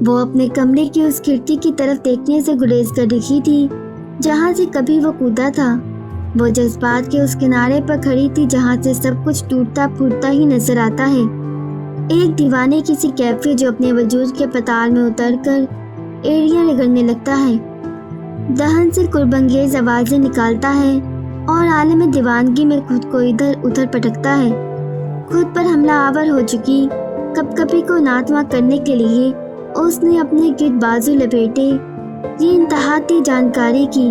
وہ اپنے کمرے کی اس کھڑکی کی طرف دیکھنے سے گریز کر رہی تھی جہاں سے کبھی وہ کودا تھا۔ وہ جذبات کے اس کنارے پر کھڑی تھی جہاں سے سب کچھ ٹوٹتا پھوٹتا ہی نظر آتا ہے۔ ایک دیوانے کسی کیفے جو اپنے وجود کے پتال میں اتر کر ایڑیاں رگڑنے لگتا ہے، دہن سے قرب انگیز آوازیں نکالتا ہے اور عالم دیوانگی میں خود کو ادھر ادھر پٹکتا ہے۔ خود پر حملہ آور ہو چکی کپ کپی کو ناتواں کرنے کے لیے اس نے اپنے گرد بازو لپیٹے۔ یہ انتہا تھی جانکاری کی،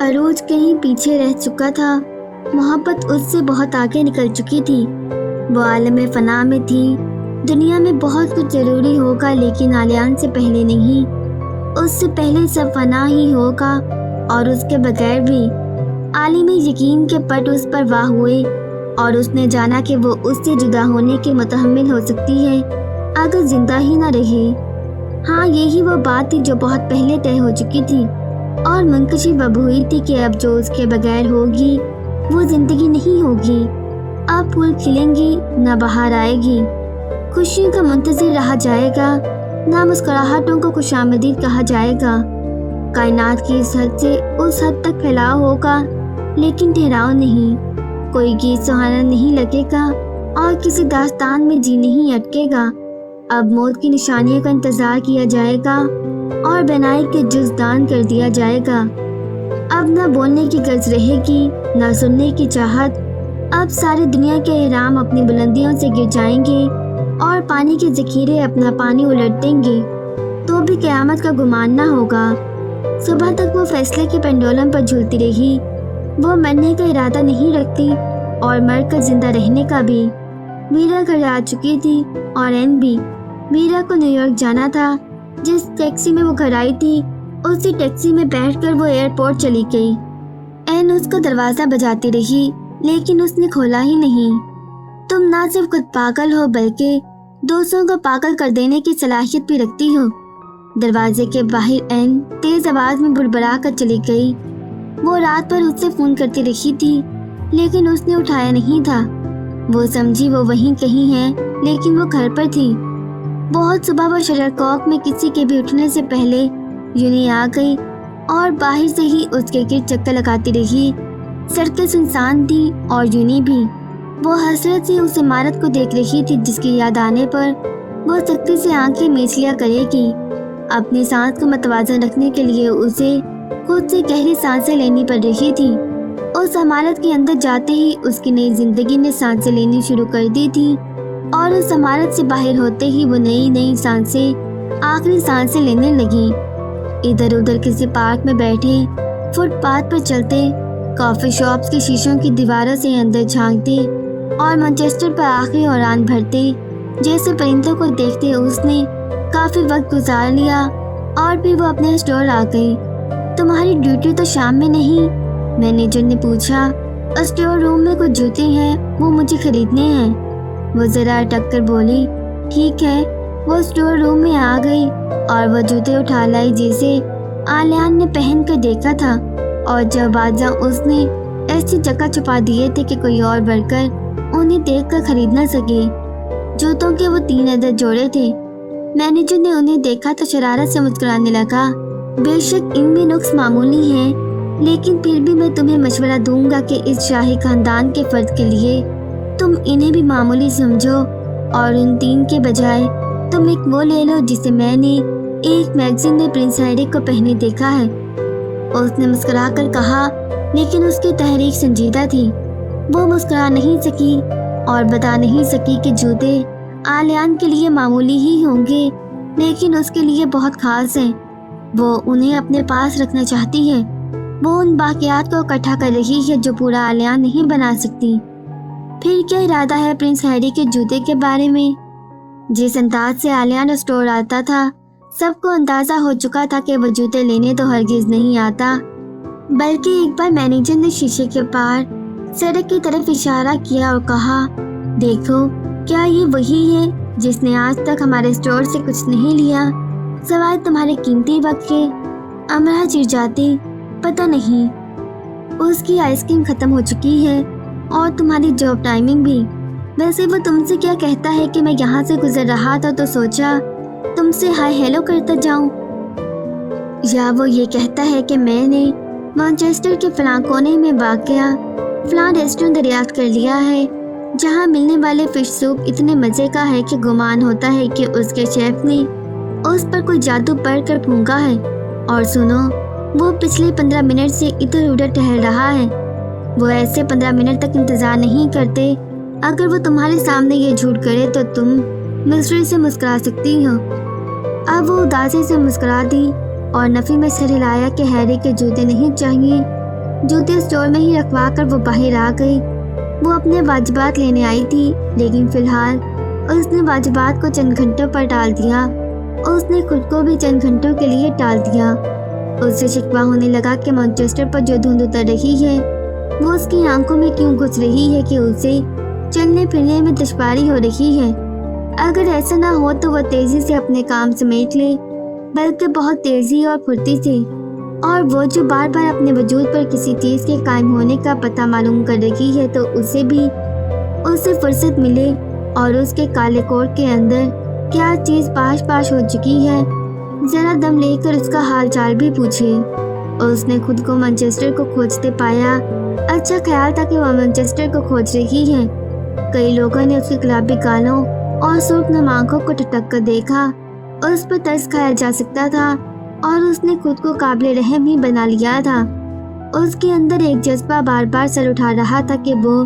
عروج کہیں پیچھے رہ چکا تھا، محبت اس سے بہت آگے نکل چکی تھی۔ وہ عالم فنا میں تھی، دنیا میں بہت کچھ ضروری ہوگا لیکن آلیان سے پہلے نہیں، اس سے پہلے سب فنا ہی ہوگا اور اس کے بغیر بھی۔ عالم یقین کے پٹ اس پر واہ ہوئے اور اس نے جانا کہ وہ اس سے جدا ہونے کے متحمل ہو سکتی ہے اگر زندہ ہی نہ رہے۔ ہاں، یہی وہ بات تھی جو بہت پہلے طے ہو چکی تھی اور منکشف اب ہوئی تھی کہ اب جو اس کے بغیر ہوگی وہ زندگی نہیں ہوگی۔ اب پھول کھلیں گی، نہ بہار آئے گی، خوشیوں کا منتظر رہا جائے گا، نہ مسکراہٹوں کو خوش آمدید کہا جائے گا۔ کائنات کی اس حد سے اس حد تک پھیلاؤ ہوگا لیکن ٹھہراؤ نہیں، کوئی گیت سہانا نہیں لگے گا اور کسی داستان میں جی نہیں اٹکے گا۔ اب موت کی نشانیوں کا انتظار کیا جائے گا اور بینائی کے جزدان کر دیا جائے گا۔ اب نہ بولنے کی غرض رہے گی، نہ سننے کی چاہت۔ اب ساری دنیا کے اہرام اپنی بلندیوں سے گر جائیں گے اور پانی کے ذخیرے اپنا پانی الٹ دیں گے، تو بھی قیامت کا گمان نہ ہوگا۔ صبح تک وہ فیصلے کے پینڈولم پر جھولتی رہی۔ وہ مرنے کا ارادہ نہیں رکھتی اور مر کر زندہ رہنے کا بھی۔ میرا گھر آ چکی تھی اور این بھی۔ میرا کو نیو یارک جانا تھا۔ جس ٹیکسی میں وہ گھر آئی تھی اسی ٹیکسی میں بیٹھ کر وہ ایئرپورٹ چلی گئی۔ این اس کا دروازہ بجاتی رہی لیکن اس نے کھولا ہی نہیں۔ تم نہ صرف خود پاگل ہو بلکہ دوسروں کو پاگل کر دینے کی صلاحیت بھی رکھتی ہو۔ دروازے کے باہر این تیز آواز میں بڑبڑا کر چلی گئی۔ وہ رات پر اس سے فون کرتی رہی تھی لیکن اس نے اٹھایا نہیں تھا۔ وہ سمجھی وہ وہیں کہیں ہے لیکن وہ گھر پر تھی۔ بہت صبح وہ شٹر کاک میں کسی کے بھی اٹھنے سے پہلے یونی آ گئی اور باہر سے ہی اس کے گرد چکر لگاتی رہی۔ سڑکیں سنسان تھی اور یونی بھی۔ وہ حسرت سے اس عمارت کو دیکھ رہی تھی جس کی یاد آنے پر وہ سختی سے آنکھیں میچ لیا کرے گی۔ اپنی سانس کو متوازن رکھنے کے لیے اسے خود سے گہری سانسیں لینی پڑ رہی تھی۔ اس عمارت کے اندر جاتے ہی اس کی نئی زندگی نے سانسیں لینی شروع کر دی تھی اور اس عمارت سے باہر ہوتے ہی وہ نئی سانسیں، آخری سانسیں لینے لگی۔ ادھر ادھر کسی پارک میں بیٹھے، فٹ پاتھ پر چلتے، کافی شاپس کی شیشوں کی دیواروں سے اندر جھانکتے اور مانچسٹر پر آخری اڑان بھرتے جیسے پرندوں کو دیکھتے اس نے کافی وقت گزار لیا اور پھر وہ اپنے اسٹور آ گئی۔ تمہاری ڈیوٹی تو شام میں نہیں؟ مینیجر نے پوچھا۔ اسٹور روم میں کچھ جوتے ہیں، وہ مجھے خریدنے ہیں۔ وہ ذرا اٹک کر بولی، ٹھیک ہے۔ وہ اسٹور روم میں آ گئی اور وہ جوتے اٹھا لائی جسے آلیان نے پہن کر دیکھا تھا اور جب بادشاہ اس نے ایسی جگہ چھپا دیے تھے کہ کوئی اور ورکر انہیں دیکھ کر خرید نہ سکے۔ جوتوں کے وہ 3 عدد جوڑے تھے۔ مینیجر نے انہیں دیکھا تو شرارت سے مسکرانے لگا۔ بے شک ان میں نقص معمولی ہیں لیکن پھر بھی میں تمہیں مشورہ دوں گا کہ اس شاہی خاندان کے فرد کے لیے تم انہیں بھی معمولی سمجھو اور ان 3 کے بجائے تم ایک وہ لے لو جسے میں نے ایک میگزین میں پرنس ہیری کو پہنے دیکھا ہے۔ اس نے مسکرا کر کہا لیکن اس کی تحریک سنجیدہ تھی۔ وہ مسکرا نہیں سکی اور بتا نہیں سکی کہ جوتے آلیان کے لیے معمولی ہی ہوں گے لیکن اس کے لیے بہت خاص ہیں۔ وہ انہیں اپنے پاس رکھنا چاہتی ہے۔ وہ ان باقیات کو اکٹھا کر رہی ہے جو پورا آلیان نہیں بنا سکتی۔ پھر کیا ارادہ ہے پرنس ہیری کے جوتے کے بارے میں؟ جس انداز سے آلیان اسٹور آتا تھا سب کو اندازہ ہو چکا تھا کہ وہ جوتے لینے تو ہرگز نہیں آتا، بلکہ ایک بار مینیجر نے شیشے کے پار سڑک کی طرف اشارہ کیا اور کہا، دیکھو کیا یہ وہی ہے جس نے آج تک ہمارے اسٹور سے کچھ نہیں لیا سوائے تمہارے قیمتی وقت کے؟ امرا چڑ جاتی، پتہ نہیں، اس کی آئس کریم ختم ہو چکی ہے اور تمہاری جاب ٹائمنگ بھی۔ ویسے وہ تم سے کیا کہتا ہے کہ میں یہاں سے گزر رہا تھا تو سوچا तुम से हाय हेलो करता जाऊं, या वो ये कहता है कि मैंने मैनचेस्टर के फलां कोने में वाक़या फलां रेस्टोरेंट दरियाफ्त कर लिया है जहां मिलने वाले फिश सूप इतने मज़े का है कि गुमान होता है कि उसके शेफ ने उस पर कोई जादू पढ़ कर फूंका है। और सुनो, वो पिछले 15 मिनट से इधर उधर टहल रहा है। वो ऐसे 15 मिनट तक इंतज़ार नहीं करते। अगर वो तुम्हारे सामने ये झूठ करे तो तुम मिस्ट्री से मुस्कुरा सकती हो। अब वो उदासी से मुस्कुरा दी और नफ़ी में सर हिलाया कि हैरी के जूते नहीं चाहिए। जूते स्टोर में ही रखवा कर वो बाहर आ गई। वो अपने वाजिबात लेने आई थी, लेकिन फ़िलहाल उसने वाजिबात को चंद घंटों पर टाल दिया। उसने खुद को भी चंद घंटों के लिए टाल दिया। उससे शिकवा होने लगा कि मैनचेस्टर पर जो धुंध उतर रही है वो उसकी आंखों में क्यों घुस रही है कि उसे चलने फिरने में दुश्वारी हो रही है। अगर ऐसा ना हो तो वो तेज़ी से अपने काम समेट ले, बल्कि बहुत तेज़ी और फुर्ती से। और वो जो बार बार अपने वजूद पर किसी चीज़ के कायम होने का पता मालूम कर रही है तो उसे भी उससे फुर्सत मिले और उसके काले कोट के अंदर क्या चीज़ पाश पाश हो चुकी है, ज़रा दम लेकर उसका हाल चाल भी पूछे। उसने खुद को मैनचेस्टर को खोजते पाया। अच्छा ख्याल था कि वह मैनचेस्टर को खोज रही है। कई लोगों ने उसके गुलाबी गालों और सुर्खनम आंखों को टटक कर देखा। उस पर तरस खाया जा सकता था और उसने खुद को काबिल रहम ही बना लिया था। उसके अंदर एक जज्बा बार बार सर उठा रहा था कि वो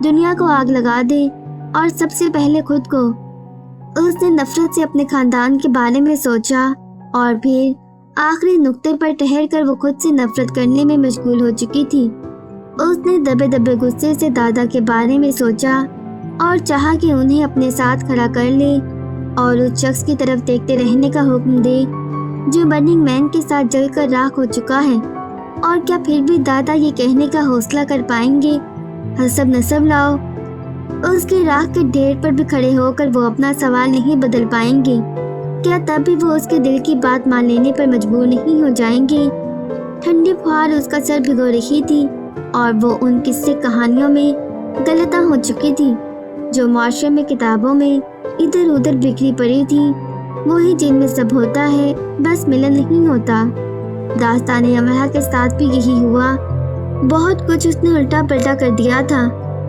दुनिया को आग लगा दे, और सबसे पहले खुद को। उसने नफरत से अपने खानदान के बारे में सोचा और फिर आखिरी नुक्ते पर ठहर कर वो खुद से नफरत करने में मशगूल हो चुकी थी। उसने दबे दबे गुस्से से दादा के बारे में सोचा और चाहा कि उन्हें अपने साथ खड़ा कर ले और उस शख्स की तरफ देखते रहने का हुक्म दे जो बर्निंग मैन के साथ जलकर राख हो चुका है। और क्या फिर भी दादा ये कहने का हौसला कर पाएंगे, हसब नसब लाओ। उसकी राख के ढेर पर भी खड़े होकर वो अपना सवाल नहीं बदल पाएंगे। क्या तब भी वो उसके दिल की बात मान लेने पर मजबूर नहीं हो जाएंगे। ठंडी फुहार उसका सर भिगो रही थी और वो उन किस्से कहानियों में गलता हो चुकी थी जो माशरे में किताबों में इधर उधर बिखरी पड़ी थी। वही जिनमें सब होता है, बस मिलन नहीं होता। दास्तान अमरा के साथ भी यही हुआ। बहुत कुछ उसने उल्टा पलटा कर दिया था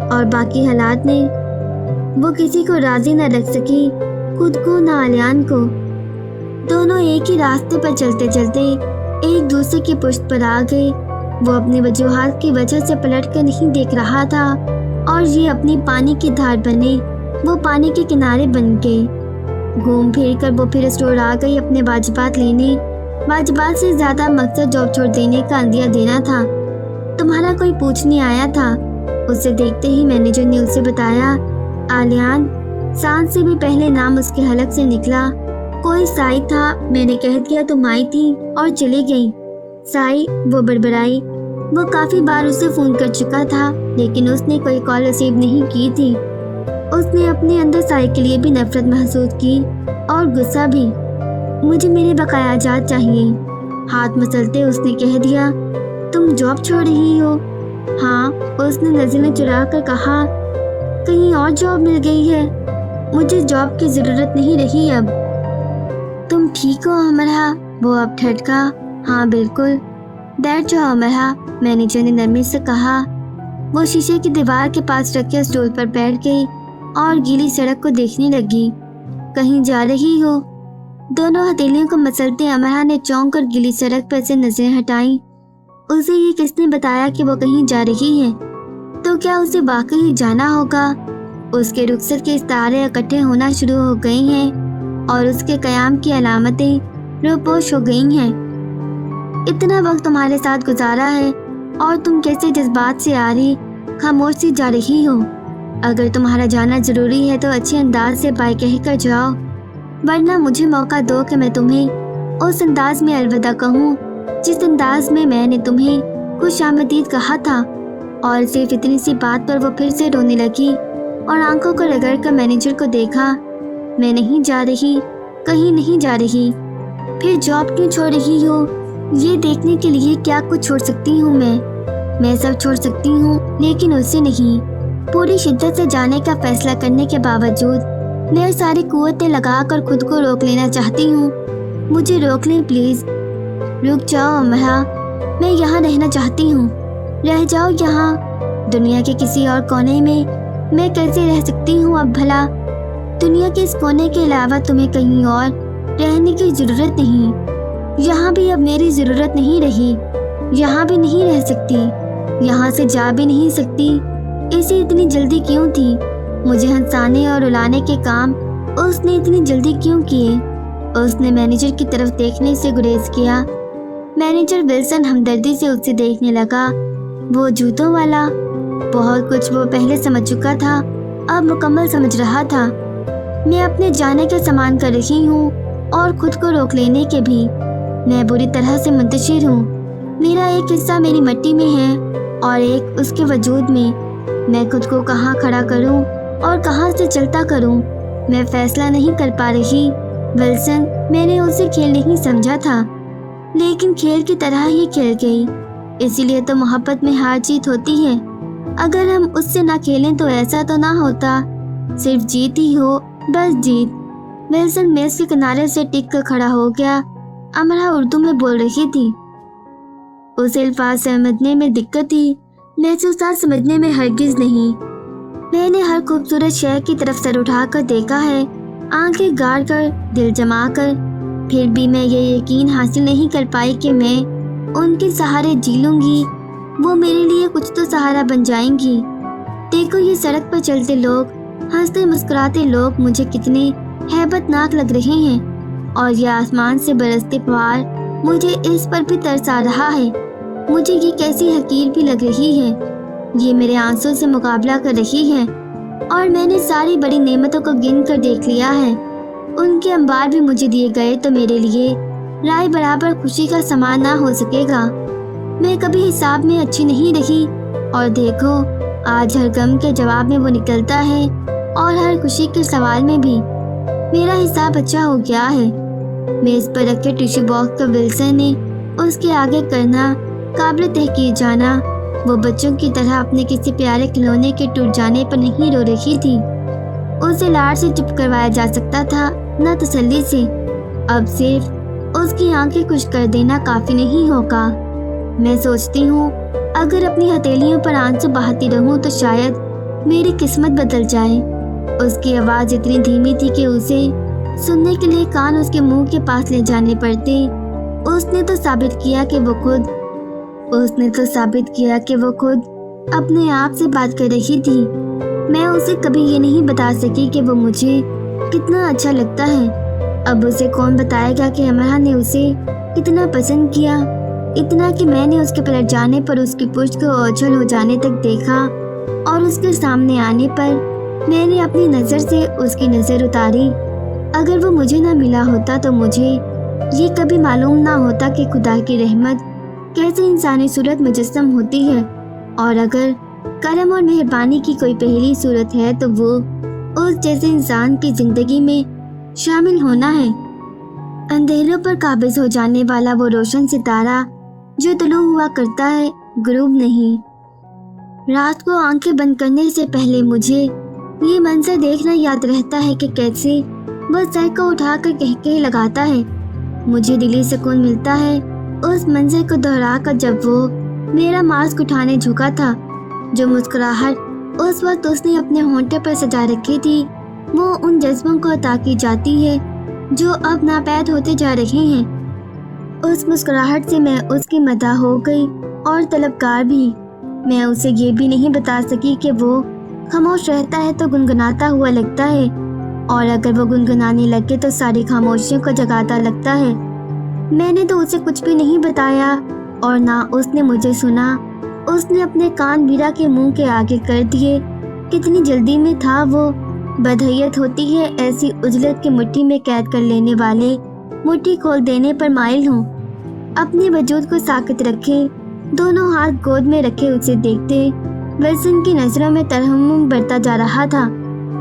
और बाकी हालात ने वो किसी को राजी न रख सकी, खुद को न आलियान को। दोनों एक ही रास्ते पर चलते चलते एक दूसरे की पुश्त पर आ गए। वो अपनी वजूहात की वजह से पलट कर नहीं देख रहा था और ये अपनी पानी की धार बने, वो पानी के किनारे बन गए। घूम फिर कर वो फिर स्टोर आ गई अपने वाजिबात लेने। वाजिबात से ज़्यादा मकसद जॉब छोड़ देने का अंदिया देना था। तुम्हारा कोई पूछने आया था? उसे देखते ही मैनेजर ने उसे बताया। आलियान, सांस से भी पहले नाम उसके हलक से निकला। कोई साई था, मैंने कह दिया तुम आई थी और चली गई। साई, वो बड़बड़ाई। वो काफ़ी बार उसे फ़ोन कर चुका था लेकिन उसने कोई कॉल रिसीव नहीं की थी। उसने अपने अंदर साई के लिए भी नफरत महसूस की और गुस्सा भी। मुझे मेरे बकायाजात चाहिए, हाथ मसलते उसने कह दिया। तुम जॉब छोड़ रही हो? हाँ, उसने नज़रें चुरा कर कहा। कहीं और जॉब मिल गई है? मुझे जॉब की ज़रूरत नहीं रही अब। तुम ठीक हो अमरा? वो अब ठटका। हाँ बिल्कुल। बैठ जाओ अमरा, मैनेजर ने नरमी से कहा। वो शीशे की दीवार के पास रखे स्टूल पर बैठ गई और गीली सड़क को देखने लगी। कहीं जा रही हो? दोनों हथेलियों को मसलते अमरा ने चौंक कर गीली सड़क पर से नजरें हटाई। उसे ये किसने बताया कि वो कहीं जा रही है? तो क्या उसे वाकई जाना होगा? उसके रुखसत के तारे इकट्ठे होना शुरू हो गई हैं और उसके कयाम की अलामतें रोपोश हो गई हैं। इतना वक्त तुम्हारे साथ गुजारा है और तुम कैसे जज्बात से आ रही खामोशी जा रही हो। अगर तुम्हारा जाना ज़रूरी है तो अच्छे अंदाज से बाय कह कर जाओ, वरना मुझे मौका दो कि मैं तुम्हें उस अंदाज में अलविदा कहूँ जिस अंदाज में मैंने तुम्हें खुश आमदीद कहा था। और सिर्फ इतनी सी बात पर वो फिर से रोने लगी और आंखों को रगड़ कर मैनेजर को देखा। मैं नहीं जा रही, कहीं नहीं जा रही। फिर जॉब क्यों छोड़ रही हो? ये देखने के लिए क्या कुछ छोड़ सकती हूँ मैं सब छोड़ सकती हूँ लेकिन उससे नहीं। पूरी शिद्दत से जाने का फैसला करने के बावजूद मैं सारी कुव्वतें लगाकर खुद को रोक लेना चाहती हूँ। मुझे रोक लें प्लीज। रुक जाओ अमरा, मैं यहाँ रहना चाहती हूँ। रह जाओ यहाँ। दुनिया के किसी और कोने में मैं कैसे रह सकती हूँ अब भला? दुनिया के इस कोने के अलावा तुम्हें कहीं और रहने की जरूरत नहीं। यहाँ भी अब मेरी जरूरत नहीं रही। यहाँ भी नहीं रह सकती, यहाँ से जा भी नहीं सकती। इसे इतनी जल्दी क्यों थी? मुझे हंसाने और रुलाने के काम उसने इतनी जल्दी क्यों किए? उसने मैनेजर की तरफ देखने से गुरेज किया। मैनेजर विल्सन हमदर्दी से उससे देखने लगा। वो जूतों वाला, बहुत कुछ वो पहले समझ चुका था, अब मुकम्मल समझ रहा था। मैं अपने जाने का सामान कर रही हूँ और खुद को रोक लेने के भी। मैं बुरी तरह से मुंतशिर हूँ। मेरा एक हिस्सा मेरी मिट्टी में है और एक उसके वजूद में। मैं खुद को कहाँ खड़ा करूँ और कहाँ से चलता करूँ, मैं फैसला नहीं कर पा रही। विल्सन, मैंने उसे खेल नहीं समझा था, लेकिन खेल की तरह ही खेल गई। इसीलिए तो मोहब्बत में हार जीत होती है। अगर हम उससे ना खेलें तो ऐसा तो ना होता, सिर्फ जीत ही हो, बस जीत। विल्सन मेज के किनारे से टिक कर खड़ा हो गया। अमरा उर्दू में बोल रही थी। उसे अल्फाज समझने में दिक्कत थी, महसूसात समझने में हरगिज नहीं। मैंने हर खूबसूरत शहर की तरफ सर उठाकर देखा है, आंखें गाड़ कर, दिल जमा कर, फिर भी मैं ये यकीन हासिल नहीं कर पाई कि मैं उनके सहारे जी लूंगी। वो मेरे लिए कुछ तो सहारा बन जाएंगी। देखो ये सड़क पर चलते लोग, हंसते मुस्कुराते लोग मुझे कितने हैबतनाक लग रहे हैं, और ये आसमान से बरसते फव्वार मुझे इस पर भी तरस आ रहा है। मुझे ये कैसी हकीर भी लग रही है। ये मेरे आंसू से मुकाबला कर रही है, और मैंने सारी बड़ी नेमतों को गिन कर देख लिया है। उनके अंबार भी मुझे दिए गए तो मेरे लिए राय बराबर खुशी का सामान ना हो सकेगा। मैं कभी हिसाब में अच्छी नहीं रही, और देखो आज हर गम के जवाब में वो निकलता है, और हर खुशी के सवाल में भी मेरा हिसाब अच्छा हो गया है। मेज पर रखे टिश्यू बॉक्स का विल्सन ने उसके आगे करना, काबिल तहकीर जाना। वो बच्चों की तरह अपने किसी प्यारे खिलौने के टूट जाने पर नहीं रो रही थी। उसे लाड़ से चुप करवाया जा सकता था, न तसल्ली से। अब सिर्फ उसकी आंखें खुश कर देना काफी नहीं होगा। मैं सोचती हूँ अगर अपनी हथेलियों पर आंसू बहाती रहूं तो शायद मेरी किस्मत बदल जाए। उसकी आवाज़ इतनी धीमी थी कि उसे सुनने के लिए कान उसके मुंह के पास ले जाने पड़ते। उसने तो साबित किया कि वो खुद अपने आप से बात कर रही थी। मैं उसे कभी ये नहीं बता सकी कि वो मुझे कितना अच्छा लगता है। अब उसे कौन बताएगा कि अमरा ने उसे कितना पसंद किया, इतना कि मैंने उसके पलट जाने पर उसकी पुष्ट को ओझल हो जाने तक देखा, और उसके सामने आने पर मैंने अपनी नज़र से उसकी नज़र उतारी। अगर वो मुझे ना मिला होता तो मुझे ये कभी मालूम ना होता कि खुदा की रहमत कैसे इंसानी सूरत मुजस्सम होती है, और अगर करम और मेहरबानी की कोई पहली सूरत है तो वो उस जैसे इंसान की जिंदगी में शामिल होना है। अंधेरों पर काबिज हो जाने वाला वो रोशन सितारा जो तुलू हुआ करता है, गुरूब नहीं। रात को आंखें बंद करने से पहले मुझे ये मंजर देखना याद रहता है कि कैसे वह सर को उठाकर कहके लगाता है। मुझे दिली सुकून मिलता है उस मंजर को दोहराकर जब वो मेरा मास्क उठाने झुका था। जो मुस्कुराहट उस वक्त उसने अपने होंठों पर सजा रखी थी, वो उन जज्बों को अता की जाती है जो अब नापैद होते जा रहे हैं। उस मुस्कुराहट से मैं उसकी मदह हो गई और तलबगार भी। मैं उसे ये भी नहीं बता सकी कि वो खामोश रहता है तो गुनगुनाता हुआ लगता है, और अगर वो गुनगुनाने लगे तो सारी खामोशियों को जगाता लगता है। मैंने तो उसे कुछ भी नहीं बताया, और ना उसने मुझे सुना। उसने अपने कान वीरा के मुंह के आगे कर दिए। कितनी जल्दी में था वो। बदहैयत होती है ऐसी उजलत की मुट्ठी में कैद कर लेने वाले मुट्ठी खोल देने पर माइल हों। अपने वजूद को साकित रखे, दोनों हाथ गोद में रखे उसे देखते विल्सन की नजरों में तरहम्मुम बढ़ता जा रहा था।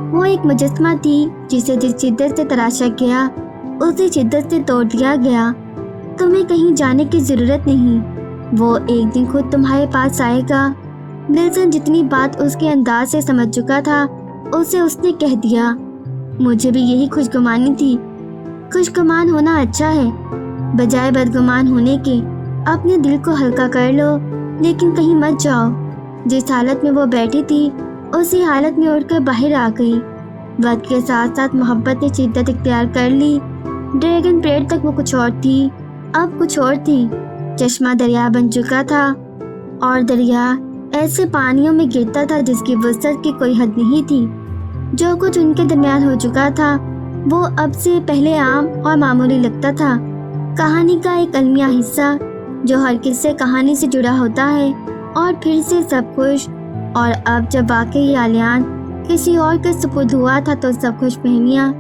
वो एक मुजस्समा थी जिसे जिस शिद्दत से तराशा गया उसी शिद्दत से तोड़ दिया गया। तुम्हें कहीं जाने की जरूरत नहीं, वो एक दिन खुद तुम्हारे पास आएगा। विल्सन जितनी बात उसके अंदाज से समझ चुका था उसे उसने कह दिया। मुझे भी यही खुशगुमानी थी। खुशगुमान होना अच्छा है, बजाय बदगुमान होने के। अपने दिल को हल्का कर लो, लेकिन कहीं मत जाओ। जिस हालत में वो बैठी थी उसी हालत में उठकर बाहर आ गई। वक्त के साथ साथ मोहब्बत ने शिद्दत इख्तियार कर ली। ड्रैगन परेड तक वो कुछ और थी, अब कुछ और थी। चश्मा दरिया बन चुका था और दरिया ऐसे पानियों में गिरता था जिसकी वसअत की कोई हद नहीं थी। जो कुछ उनके दरमियान हो चुका था वो अब से पहले आम और मामूली लगता था। कहानी का एक अलमिया हिस्सा जो हर किस्से कहानी से जुड़ा होता है। और फिर से सब खुश। और अब जब वाकई आलियान किसी और के सुपुर्द हुआ था तो सब खुशफहमियाँ,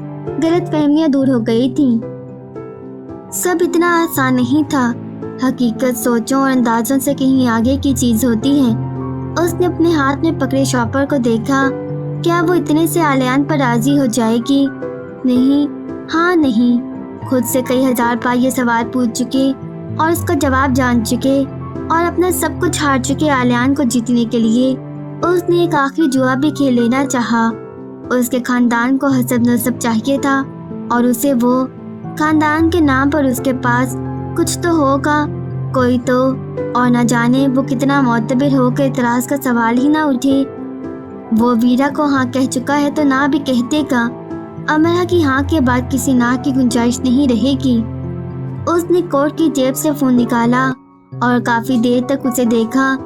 गलत फहमियाँ दूर हो गई थी। सब इतना आसान नहीं था। हकीकत सोचों और अंदाजों से कहीं आगे की चीज होती है। उसने अपने हाथ में पकड़े शॉपर को देखा। क्या वो इतने से आलियान पर राजी हो जाएगी? नहीं, हाँ नहीं। खुद से कई हजार बार ये सवाल पूछ चुके और उसका जवाब जान चुके और अपना सब कुछ हार चुके आलियान को जीतने के लिए उसने एक आखिरी जुआ भी खेल लेना चाहा। उसके खानदान को हसब नसब चाहिए था और उसे वो खानदान के नाम पर उसके पास कुछ तो होगा, कोई तो। और न जाने वो कितना मोतबर हो के इतराज का सवाल ही ना उठे। वो वीरा को हाँ कह चुका है तो ना भी कह देगा। अमरा की हाँ के बाद किसी ना की गुंजाइश नहीं रहेगी। उसने कोट की जेब से फोन निकाला और काफी देर तक उसे देखा।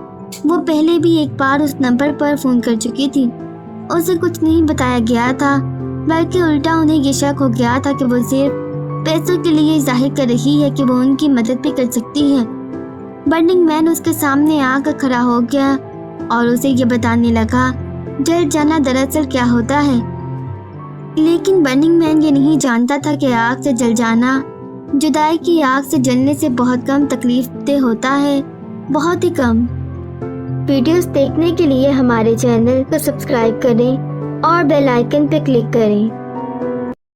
वो पहले भी एक बार उस नंबर पर फोन कर चुकी थी। उसे कुछ नहीं बताया गया था, बल्कि उल्टा उन्हें ये शक हो गया था कि वो सिर्फ पैसों के लिए जाहिर कर रही है कि वो उनकी मदद भी कर सकती है। बर्निंग मैन उसके सामने आकर खड़ा हो गया और उसे ये बताने लगा जल जाना दरअसल क्या होता है। लेकिन बर्निंग मैन ये नहीं जानता था कि आग से जल जाना जुदाई की आग से जलने से बहुत कम तकलीफ दे होता है, बहुत ही कम। वीडियोस देखने के लिए हमारे चैनल को सब्सक्राइब करें और बेल आइकन पर क्लिक करें।